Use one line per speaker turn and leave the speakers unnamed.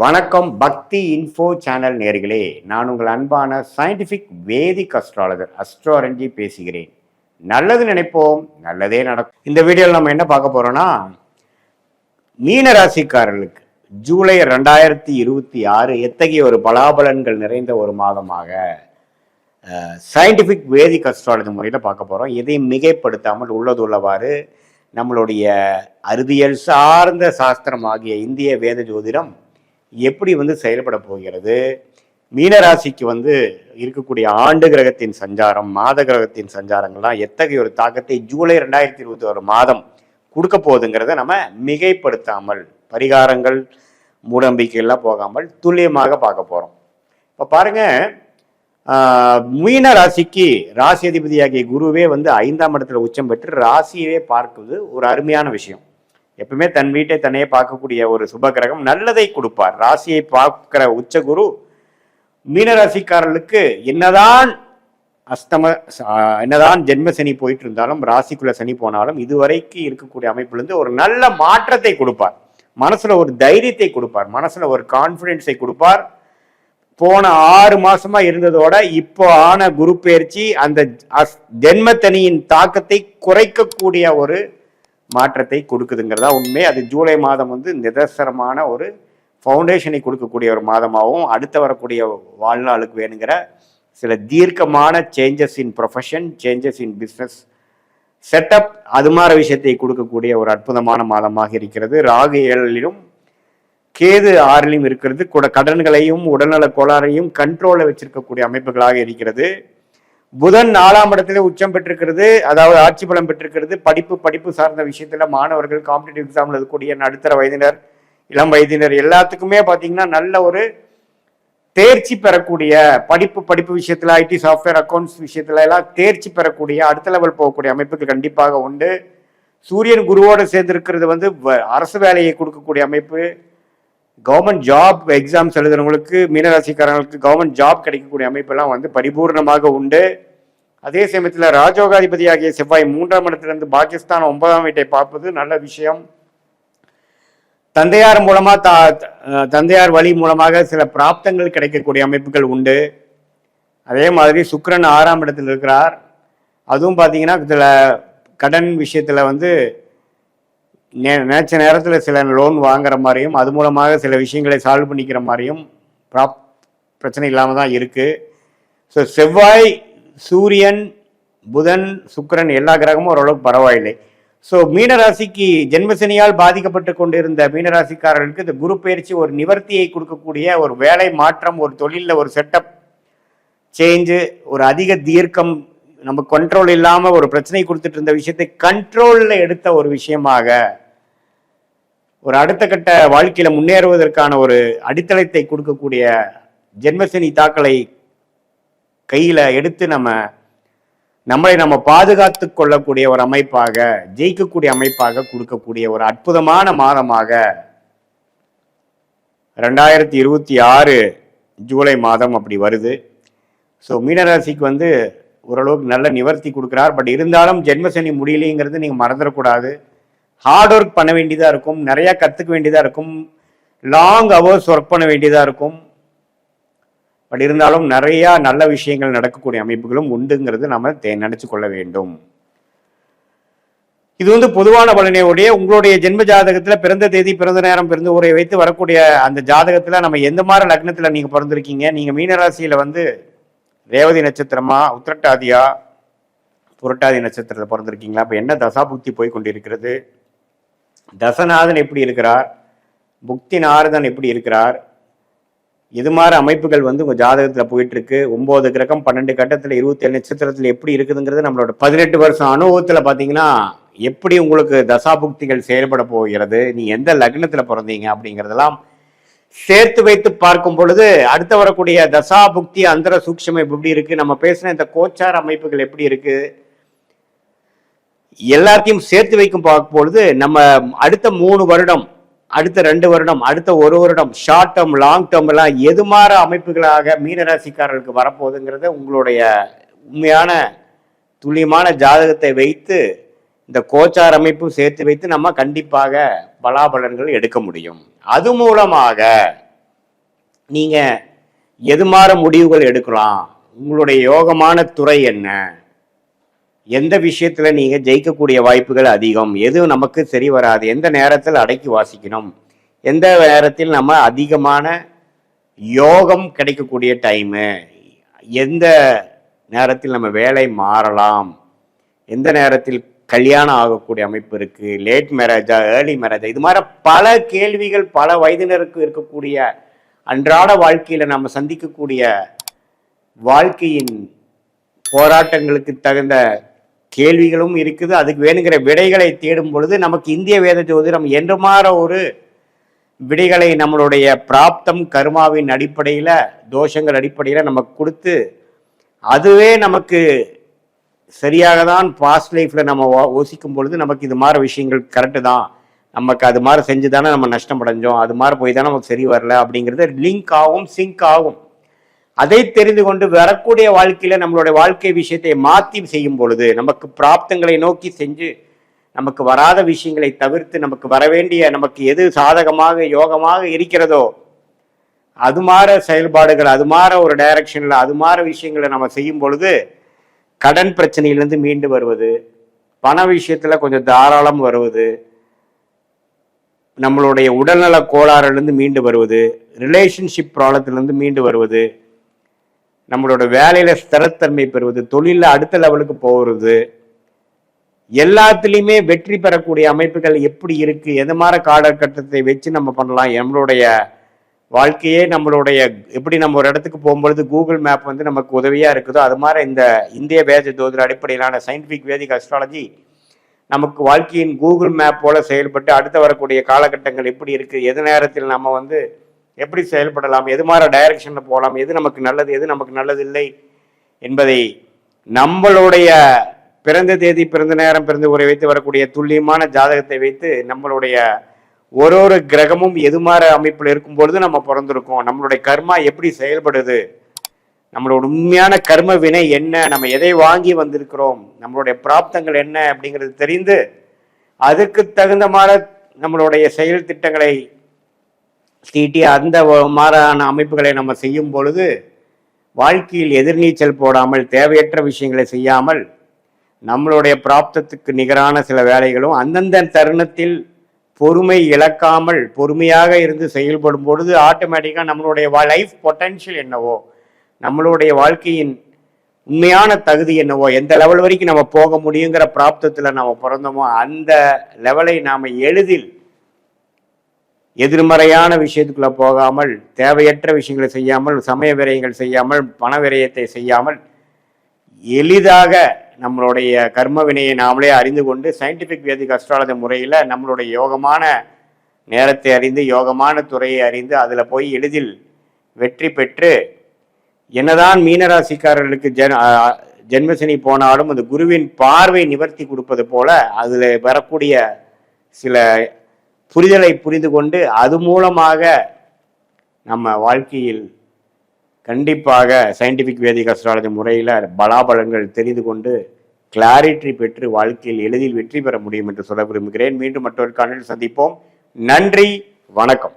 வணக்கம் பக்தி info channel நேர்களே, நான் உங்கள் அன்பான சயின்டிஃபிக் வேதிக் அஸ்ட்ராலஜர் அஸ்ட்ரோரஞ்சி பேசுகிறேன். நல்லது நினைப்போம், நல்லதே நடக்கும். இந்த வீடியோவில் நம்ம என்ன பார்க்க போறோம்னா, மீன ராசிக்காரர்களுக்கு ஜூலை 2026 எத்தகைய ஒரு பலாபலன்கள் நிறைந்த ஒரு மாதமாக சயின்டிஃபிக் வேதிக் அஸ்ட்ராலஜி முறையில் பார்க்க போறோம். எதையும் மிகைப்படுத்தாமல் உள்ளது உள்ளவாறு நம்மளுடைய அறிவியல் சார்ந்த சாஸ்திரமாகிய இந்திய வேத ஜோதிடம் எப்படி செயல்பட போகிறது, மீனராசிக்கு இருக்கக்கூடிய ஆண்டு கிரகத்தின் சஞ்சாரம், மாத கிரகத்தின் சஞ்சாரங்கள்லாம் எத்தகைய ஒரு தாக்கத்தை ஜூலை 2021 மாதம் கொடுக்க போகுதுங்கிறத நம்ம மிகைப்படுத்தாமல், பரிகாரங்கள் மூடநம்பிக்கைகள்லாம் போகாமல் துல்லியமாக பார்க்க போறோம். இப்போ பாருங்க, மீன ராசிக்கு ராசி அதிபதியாகிய குருவே 5ஆம் இடத்துல உச்சம் பெற்று ராசியவே பார்க்குவது ஒரு அருமையான விஷயம். எப்பவுமே தன் வீட்டை தன்னையே பார்க்கக்கூடிய ஒரு சுப கிரகம் நல்லதை கொடுப்பார். ராசியை பார்க்கிற உச்ச குரு மீனராசிக்காரர்களுக்கு என்னதான் ஜென்ம சனி போயிட்டு இருந்தாலும், ராசிக்குள்ள சனி போனாலும், இதுவரைக்கு இருக்கக்கூடிய அமைப்பிலிருந்து ஒரு நல்ல மாற்றத்தை கொடுப்பார். மனசுல ஒரு தைரியத்தை கொடுப்பார், மனசுல ஒரு கான்பிடன்ஸை கொடுப்பார். போன 6 மாசமா இருந்ததோட இப்போ ஆன குரு பெயர்ச்சி அந்த ஜென்மத்தனியின் தாக்கத்தை குறைக்கக்கூடிய ஒரு மாற்றத்தை கொடுக்குதுங்கிறதா உண்மை. அது ஜூலை மாதம் நிதர்சனமான ஒரு ஃபவுண்டேஷனை கொடுக்கக்கூடிய ஒரு மாதமாகவும், அடுத்து வரக்கூடிய வாழ்நாளுக்கு வேணுங்கிற சில தீர்க்கமான changes in profession, changes in business setup, அது மாதிரி விஷயத்தை கொடுக்கக்கூடிய ஒரு அற்புதமான மாதமாக இருக்கிறது. ராகு 7லும் கேது 6லும் இருக்கிறது. கூட கடன்களையும் உடல்நல கோளாறையும் கண்ட்ரோலில் வச்சிருக்கக்கூடிய அமைப்புகளாக இருக்கிறது. புதன் 4ஆம் இடத்துல உச்சம் பெற்றிருக்கிறது, அதாவது ஆட்சி பலம் பெற்றிருக்கிறது. படிப்பு சார்ந்த விஷயத்துல மாணவர்கள், காம்படிட்டிவ் எக்ஸாம்ல இருக்கக்கூடிய நடுத்தர வயதினர், இளம் வயதினர் எல்லாத்துக்குமே பார்த்தீங்கன்னா நல்ல ஒரு தேர்ச்சி பெறக்கூடிய, படிப்பு விஷயத்துல, ஐடி சாஃப்ட்வேர் அக்கௌண்ட்ஸ் விஷயத்துல எல்லாம் தேர்ச்சி பெறக்கூடிய, அடுத்த லெவல் போகக்கூடிய அமைப்புகள் கண்டிப்பாக உண்டு. சூரியன் குருவோடு சேர்ந்திருக்கிறது அரசு வேலையை கொடுக்கக்கூடிய அமைப்பு. கவர்மெண்ட் ஜாப் எக்ஸாம்ஸ் எழுதுறவங்களுக்கு, மீனராசிக்காரங்களுக்கு கவர்மெண்ட் ஜாப் கிடைக்கக்கூடிய அமைப்பெல்லாம் பரிபூர்ணமாக உண்டு. அதே சமயத்தில் ராஜோகாதிபதியாகிய செவ்வாய் 3ஆம் இடத்திலிருந்து பாகிஸ்தான் 9ஆம் வீட்டை பார்ப்பது நல்ல விஷயம். தந்தையார் வழி மூலமாக சில பிராப்தங்கள் கிடைக்கக்கூடிய அமைப்புகள் உண்டு. அதே மாதிரி சுக்கிரன் 6ஆம் இடத்தில் இருக்கிறார். அதுவும் பார்த்தீங்கன்னா இதில் கடன் விஷயத்தில் நினைச்ச நேரத்தில் சில லோன் வாங்குற மாதிரியும், அது மூலமாக சில விஷயங்களை சால்வ் பண்ணிக்கிற மாதிரியும் பிரச்சனை இல்லாமல் தான் இருக்குது. ஸோ செவ்வாய், சூரியன், புதன், சுக்கிரன் எல்லா கிரகமும் ஓரளவுக்கு பரவாயில்லை. ஸோ மீனராசிக்கு ஜென்மசனியால் பாதிக்கப்பட்டு கொண்டிருந்த மீனராசிக்காரர்களுக்கு இந்த குரு பயிற்சி ஒரு நிவர்த்தியை கொடுக்கக்கூடிய ஒரு வேலை மாற்றம், ஒரு தொழிலில் ஒரு செட்டப் சேஞ்சு, ஒரு அதிக தீர்க்கம், நம்ம கண்ட்ரோல் இல்லாமல் ஒரு பிரச்சனை கொடுத்துட்டு இருந்த விஷயத்தை கண்ட்ரோலில் எடுத்த ஒரு விஷயமாக, ஒரு அடுத்த கட்ட வாழ்க்கையில முன்னேறுவதற்கான ஒரு அடித்தளத்தை கொடுக்கக்கூடிய, ஜென்மசனி தாக்கலை கையில எடுத்து நம்மளை பாதுகாத்து கொள்ளக்கூடிய ஒரு அமைப்பாக, ஜெயிக்கக்கூடிய அமைப்பாக கொடுக்கக்கூடிய ஒரு அற்புதமான மாதமாக 2026 ஜூலை மாதம் அப்படி வருது. ஸோ மீனராசிக்கு ஓரளவுக்கு நல்ல நிவர்த்தி கொடுக்குறார். பட் இருந்தாலும் ஜென்மசனி முடியலைங்கிறது நீங்கள் மறந்துடக்கூடாது. ஹார்ட் ஒர்க் பண்ண வேண்டியதாக இருக்கும், நிறையா கற்றுக்க வேண்டியதாக இருக்கும், லாங் ஹவர்ஸ் ஒர்க் பண்ண வேண்டியதாக இருக்கும். பட் இருந்தாலும் நிறையா நல்ல விஷயங்கள் நடக்கக்கூடிய அமைப்புகளும் உண்டுங்கிறது நம்ம நினச்சி கொள்ள வேண்டும். இது பொதுவான பலனையுடைய உங்களுடைய ஜென்ம ஜாதகத்தில் பிறந்த தேதி, பிறந்த நேரம், பிறந்த ஊரை வைத்து வரக்கூடிய அந்த ஜாதகத்தில் நம்ம எந்த மாதிரி லக்னத்தில் நீங்கள் பிறந்திருக்கீங்க, நீங்கள் மீனராசியில் ரேவதி நட்சத்திரமா, உத்திரட்டாதியா, புரட்டாதி நட்சத்திரத்தில் பிறந்திருக்கீங்களா, இப்போ என்ன தசாபுக்தி போய் கொண்டிருக்கிறது, தசநாதன் எப்படி இருக்கிறார், புக்தி நாரதன் எப்படி இருக்கிறார், இது மாதிரி அமைப்புகள் உங்கள் ஜாதகத்தில் போயிட்டு இருக்கு. 9 கிரகம் 12 கட்டத்தில் 27 நட்சத்திரத்தில் எப்படி இருக்குதுங்கிறது நம்மளோட 18 வருஷம் அனுபவத்தில் பார்த்தீங்கன்னா எப்படி உங்களுக்கு தசாபுக்திகள் செயல்பட போகிறது, நீ எந்த லக்னத்தில் பிறந்தீங்க அப்படிங்கிறதெல்லாம் சேர்த்து வைத்து பார்க்கும் பொழுது அடுத்த வரக்கூடிய தசா புக்தி அந்தர சூக்ஷ்மம் எப்படி இருக்கு, நம்ம பேசின இந்த கோச்சார அமைப்புகள் எப்படி இருக்கு, எல்லாத்தையும் சேர்த்து வைக்கும் பார்க்கும் பொழுது நம்ம அடுத்த 3 வருடம், அடுத்த 2 வருடம், அடுத்த 1 வருடம், ஷார்ட் டேர்ம், லாங் டேர்ம் எல்லாம் எது மாதிரி அமைப்புகளாக மீனராசிக்காரர்களுக்கு வரப்போகுதுங்கிறத உங்களுடைய உண்மையான துல்லியமான ஜாதகத்தை வைத்து இந்த கோச்சார் அமைப்பு சேர்த்து வைத்து நம்ம கண்டிப்பாக பலாபலன்கள் எடுக்க முடியும். அது மூலமாக நீங்க எது மாற முடிவுகள் எடுக்கலாம், உங்களுடைய யோகமான துறை என்ன, எந்த விஷயத்துல நீங்க ஜெயிக்கக்கூடிய வாய்ப்புகள் அதிகம், எது நமக்கு சரி வராது, எந்த நேரத்தில் அடக்கி வாசிக்கணும், எந்த நேரத்தில் நம்ம அதிகமான யோகம் கிடைக்கக்கூடிய டைமு, எந்த நேரத்தில் நம்ம வேலை மாறலாம், எந்த நேரத்தில் கல்யாணம் ஆகக்கூடிய அமைப்பு இருக்கு, லேட் மேரேஜா ஏர்லி மேரேஜா, இது மாதிரி பல கேள்விகள் பல வயதினருக்கு இருக்கக்கூடிய அன்றாட வாழ்க்கையில நம்ம சந்திக்கக்கூடிய வாழ்க்கையின் போராட்டங்களுக்கு தகுந்த கேள்விகளும் இருக்குது. அதுக்கு வேணுங்கிற விடைகளை தேடும் பொழுது நமக்கு இந்திய வேத ஜோதிடம் என்று மாற ஒரு விடைகளை நம்மளுடைய பிராப்தம் கர்மாவின் அடிப்படையில் தோஷங்கள் அடிப்படையில் நமக்கு கொடுத்து அதுவே நமக்கு சரியாக தான் பாஸ்ட் லைஃப்பில் நம்ம யோசிக்கும் பொழுது நமக்கு இது மாதிரி விஷயங்கள் கரெக்டு தான், நமக்கு அது மாதிரி செஞ்சு தானே நம்ம நஷ்டம் அடைஞ்சோம், அது மாதிரி போய் தானே நமக்கு சரி வரல அப்படிங்கிறது லிங்க் ஆகும், சிங்க் ஆகும். அதை தெரிந்து கொண்டு வரக்கூடிய வாழ்க்கையில் நம்மளுடைய வாழ்க்கை விஷயத்தை மாற்றி செய்யும் பொழுது நமக்கு பிராப்தங்களை நோக்கி செஞ்சு நமக்கு வராத விஷயங்களை தவிர்த்து நமக்கு வரவேண்டிய நமக்கு எது சாதகமாக யோகமாக இருக்கிறதோ அது மாற செயல்பாடுகள், அது மாற ஒரு டைரக்ஷனில் அது மாற விஷயங்களை நம்ம செய்யும் பொழுது கடன் பிரச்சனையிலேருந்து மீண்டு வருவது, பண விஷயத்தில் கொஞ்சம் தாராளம் வருவது, நம்மளுடைய உடல்நல கோளாறுலேருந்து மீண்டு வருவது, ரிலேஷன்ஷிப் ப்ராப்ளத்திலேருந்து மீண்டு வருவது, நம்மளோட வேலையில் ஸ்திரத்தன்மை பெறுவது, தொழிலில் அடுத்த லெவலுக்கு போகிறது, எல்லாத்துலேயுமே வெற்றி பெறக்கூடிய அமைப்புகள் எப்படி இருக்கு, எது மாதிரி காலகட்டத்தை வச்சு நம்ம பண்ணலாம், நம்மளுடைய வாழ்க்கையே நம்மளுடைய எப்படி நம்ம ஒரு இடத்துக்கு போகும்பொழுது கூகுள் மேப் வந்து நமக்கு உதவியாக இருக்குதோ அது மாதிரி இந்த இந்திய வேத ஜோதிட அடிப்படையிலான சயின்டிஃபிக் வேதிக் அஸ்ட்ராலஜி நமக்கு வாழ்க்கையின் கூகுள் மேப் போல செயல்பட்டு அடுத்து வரக்கூடிய காலகட்டங்கள் எப்படி இருக்குது, எது நேரத்தில் நம்ம வந்து எப்படி செயல்படலாம், எது மாதிரி டைரக்ஷனில் போகலாம், எது நமக்கு நல்லது எது நமக்கு நல்லது இல்லை என்பதை நம்மளுடைய பிறந்த தேதி பிறந்த நேரம் பிறந்த உரை வைத்து வரக்கூடிய துல்லியமான ஜாதகத்தை வைத்து நம்மளுடைய ஒரு கிரகமும் எது மாதிரி அமைப்பில் இருக்கும்பொழுது நம்ம பிறந்திருக்கோம், நம்மளுடைய கர்மா எப்படி செயல்படுது, நம்மளோட உண்மையான கர்ம வினை என்ன, நம்ம எதை வாங்கி வந்திருக்கிறோம், நம்மளுடைய பிராப்தங்கள் என்ன அப்படிங்கிறது தெரிந்து அதுக்கு தகுந்த மாதிரி நம்மளுடைய செயல் திட்டங்களை தீட்டி அந்த மாறான அமைப்புகளை நம்ம செய்யும் பொழுது வாழ்க்கையில் எதிர்நீச்சல் போடாமல் தேவையற்ற விஷயங்களை செய்யாமல் நம்மளுடைய பிராப்தத்துக்கு நிகரான சில வேலைகளும் அந்தந்த தருணத்தில் பொறுமை இழக்காமல் பொறுமையாக இருந்து செயல்படும் பொழுது ஆட்டோமேட்டிக்காக நம்மளுடைய லைஃப் பொட்டன்ஷியல் என்னவோ, நம்மளுடைய வாழ்க்கையின் உண்மையான தகுதி என்னவோ, எந்த லெவல் வரைக்கும் நம்ம போக முடியுங்கிற பிராப்தத்தில் நம்ம பிறந்தோமோ அந்த லெவலை நாம் எளிதில் எதிர்மறையான விஷயத்துக்குள்ள போகாமல் தேவையற்ற விஷயங்களை செய்யாமல் சமய விரயங்கள் செய்யாமல் பண விரயத்தை செய்யாமல் எளிதாக நம்மளுடைய கர்ம வினையை நாமளே அறிந்து கொண்டு சயின்டிஃபிக் வேதிக் அஸ்ட்ராலஜி முறையில் நம்மளுடைய யோகமான நேரத்தை அறிந்து யோகமான துறையை அறிந்து அதில் போய் எளிதில் வெற்றி பெற்று என்னதான் மீனராசிக்காரர்களுக்கு ஜென்மசனி போனாலும் அந்த குருவின் பார்வை நிவர்த்தி கொடுப்பது போல அதில் வரக்கூடிய சில புரிதலை புரிந்து கொண்டு அது மூலமாக நம்ம வாழ்க்கையில் கண்டிப்பாக சயின்டிஃபிக் வேதிக் அஸ்ட்ராலஜி முறையில் பலாபலங்கள் தெரிந்து கொண்டு கிளாரிட்டி பெற்று வாழ்க்கையில் எளிதில் வெற்றி பெற முடியும் என்று சொல்ல விரும்புகிறேன். மீண்டும் மற்றொரு காணொளியில் சந்திப்போம். நன்றி, வணக்கம்.